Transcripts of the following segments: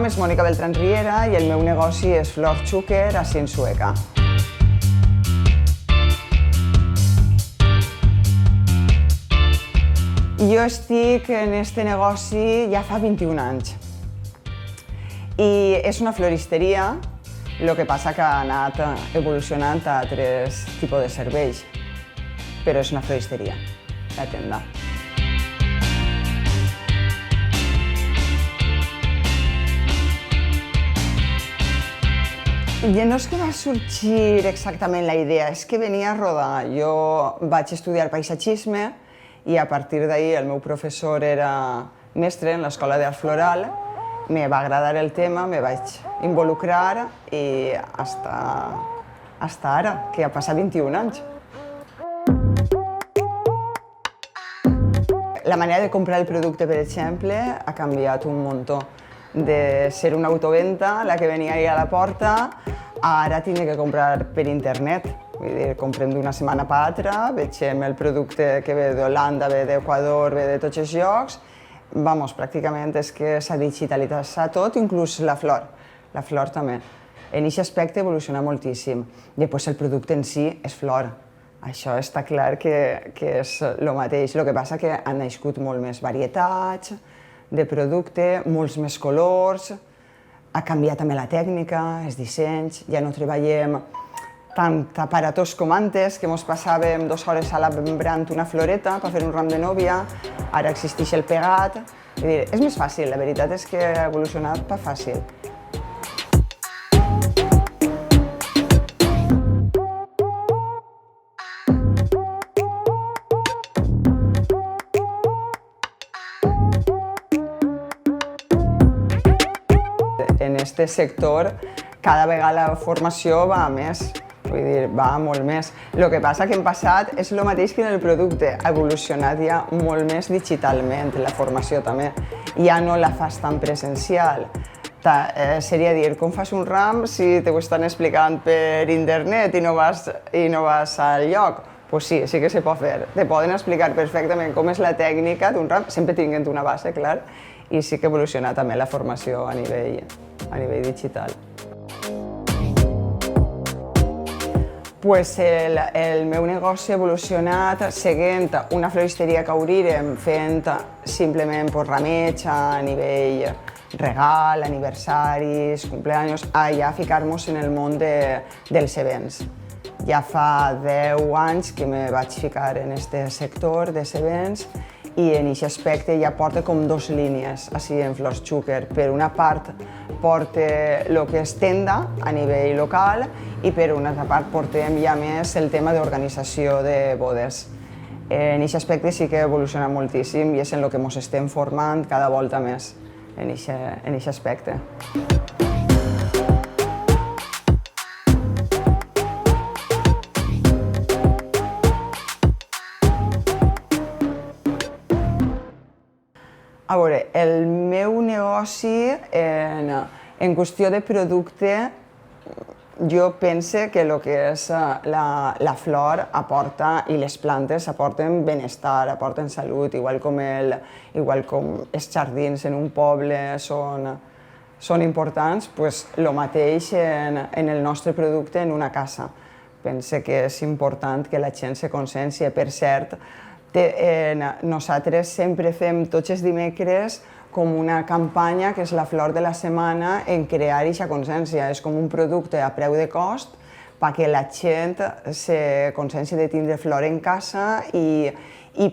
nom és Mònica Beltrán Riera i el meu negoci és Flor Xúquer, així en sueca. Jo estic en este negoci ja fa 21 anys i és una floristeria, el que passa que ha anat evolucionant a altres tipus de serveis, però és una floristeria, la tenda. I no és que va sorgir exactament la idea, és que venia a rodar. Jo vaig estudiar paisatgisme i a partir d'ahir el meu professor era mestre en l'Escola d'Art Floral. Me va agradar el tema, me vaig involucrar i fins ara, que ha passat 21 anys. La manera de comprar el producte, per exemple, ha canviat un muntó. De ser una autoventa, la que venia ahí a la porta, ara tinc que comprar per internet. Vull dir, comprem d'una setmana per altra, vegem el producte que ve d'Holanda, ve d'Equador, ve de tots els llocs. Vamos, pràcticament és que s'ha digitalitzat tot, inclús la flor. La flor també. En aquest aspecte evoluciona moltíssim. Després el producte en si és flor. Això està clar que és el mateix. El que passa que han nascut molt més varietats de producte, molts més colors, ha canviat també la tècnica, els dissenys, ja no treballem tant aparatós com antes, que ens passàvem 2 hores a lembrant una floreta per fer un ram de nòvia, ara existeix el pegat. És més fàcil, la veritat és que ha evolucionat per fàcil. En aquest sector, cada vegada la formació va a més, vull dir, va molt més. El que passa que hem passat és el mateix que en el producte, ha evolucionat ja molt més digitalment, la formació també. Ja no la fas tan presencial. Seria dir, com fas un ram si t'ho estan explicant per internet i no vas al lloc? Doncs sí, sí que se pot fer. Te poden explicar perfectament com és la tècnica d'un ram, sempre tinguent una base, clar, i sí que evoluciona també la formació a nivell digital. El meu negoci ha evolucionat seguint una floristeria que obrirem fent simplement rameig a nivell regal, aniversaris, cumpleaños, a ja ficar-nos en el món dels events. Ja fa 10 anys que me vaig ficar en aquest sector dels events i en aquest aspecte ja porta com 2 línies així en Flor Xúquer. Per una part porta el que és tenda a nivell local i per una altra part portem ja més el tema d'organització de bodes. En aquest aspecte sí que evoluciona moltíssim i és en el que ens estem formant cada volta més en aquest aspecte. A veure, el meu negoci en qüestió de producte, jo pense que el que és la flor aporta i les plantes aporten benestar, aporten salut, igual com els jardins en un poble són importants, el mateix en el nostre producte en una casa. Pense que és important que la gent se consciencia. Per cert, nosaltres sempre fem tots els dimecres com una campanya que és la flor de la setmana en crear aquesta consciència. És com un producte a preu de cost perquè la gent se consciència de tindre flor en casa i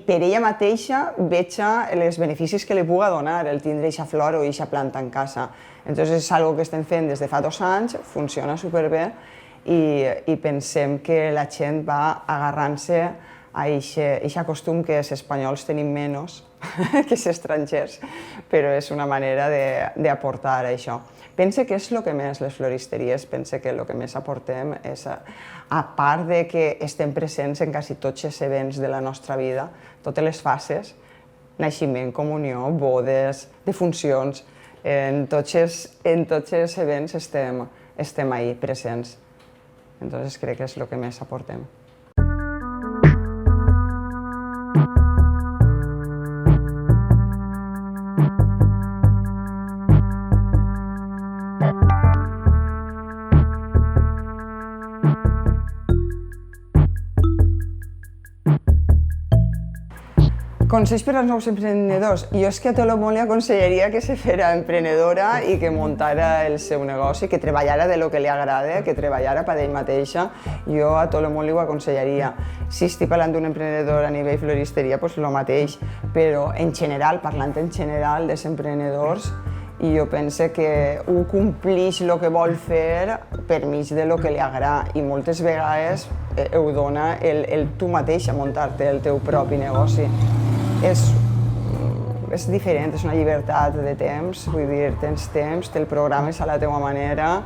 per ella mateixa veja els beneficis que li pugui donar el tindre aquesta flor o aquesta planta en casa. Llavors és una cosa que estem fent des de fa 2 anys, funciona superbé i pensem que la gent va agarrant-se a aquest costum que els espanyols tenim menys que els estrangers, però és una manera d'aportar això. Pense que és el que més, les floristeries, pense que el que més aportem és, a part de que estem presents en quasi tots els events de la nostra vida, totes les fases, naixement, comunió, bodes, defuncions, en tots els events estem ahí presents. Llavors crec que és el que més aportem. Consells per als nous emprenedors. Jo és que a tot el món li aconsellaria que se fera emprenedora i que muntara el seu negoci, que treballara de lo que li agrada, que treballara per ell mateixa. Jo a tot el món li ho aconsellaria. Si estic parlant d'un emprenedor a nivell floristeria, doncs el mateix. Però en general, parlant en general dels emprenedors, i jo penso que un complix el que vol fer per mig de lo que li agrada i moltes vegades ho dona el tu mateix a muntar-te el teu propi negoci. És diferent, és una llibertat de temps, vull dir, tens temps, te'l programes a la teva manera.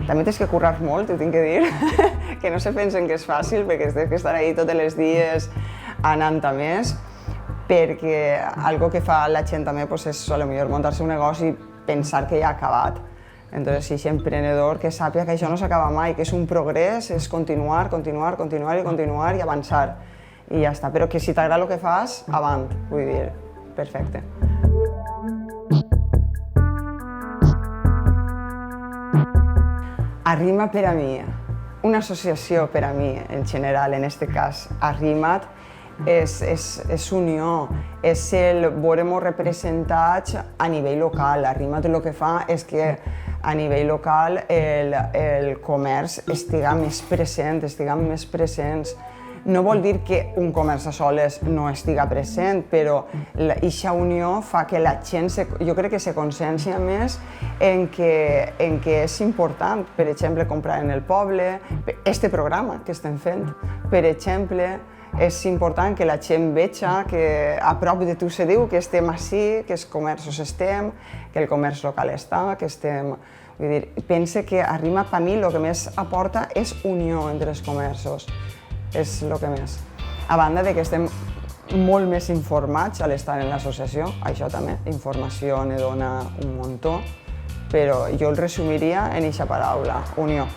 També tens que currar molt, t'ho tinc que dir, que no se pensen que és fàcil, perquè tens que estar ahí tots els dies anant a més, perquè algo que fa la gent també és potser muntar-se un negoci i pensar que ja ha acabat. Entonces, si és emprenedor, que sàpiga que això no s'acaba mai, que és un progrés, és continuar, continuar, continuar i continuar i avançar. I ja està, però que si t'agrada el que fas, avant, vull dir, perfecte. Arrima per a mi, una associació per a mi, en general, en aquest cas, Arrima't, és unió, és el veure-nos representats a nivell local. Arrima't el que fa és que a nivell local el comerç estiga més present, estiguen més presents. No vol dir que un comerç a soles no estiga present, però aquesta unió fa que la gent, jo crec que se consciencia més en que és important, per exemple, comprar en el poble, este programa que estem fent, per exemple, és important que la gent veja que a prop de tu se diu que estem ací, que els comerços estem, que el comerç local està, que estem... Vull dir, pense que Arrima't per mi el que més aporta és unió entre els comerços. És el que més. A banda de que estem molt més informats a l'estar en l'associació, això també, informació ne dona un muntó, però jo el resumiria en aquesta paraula, unió.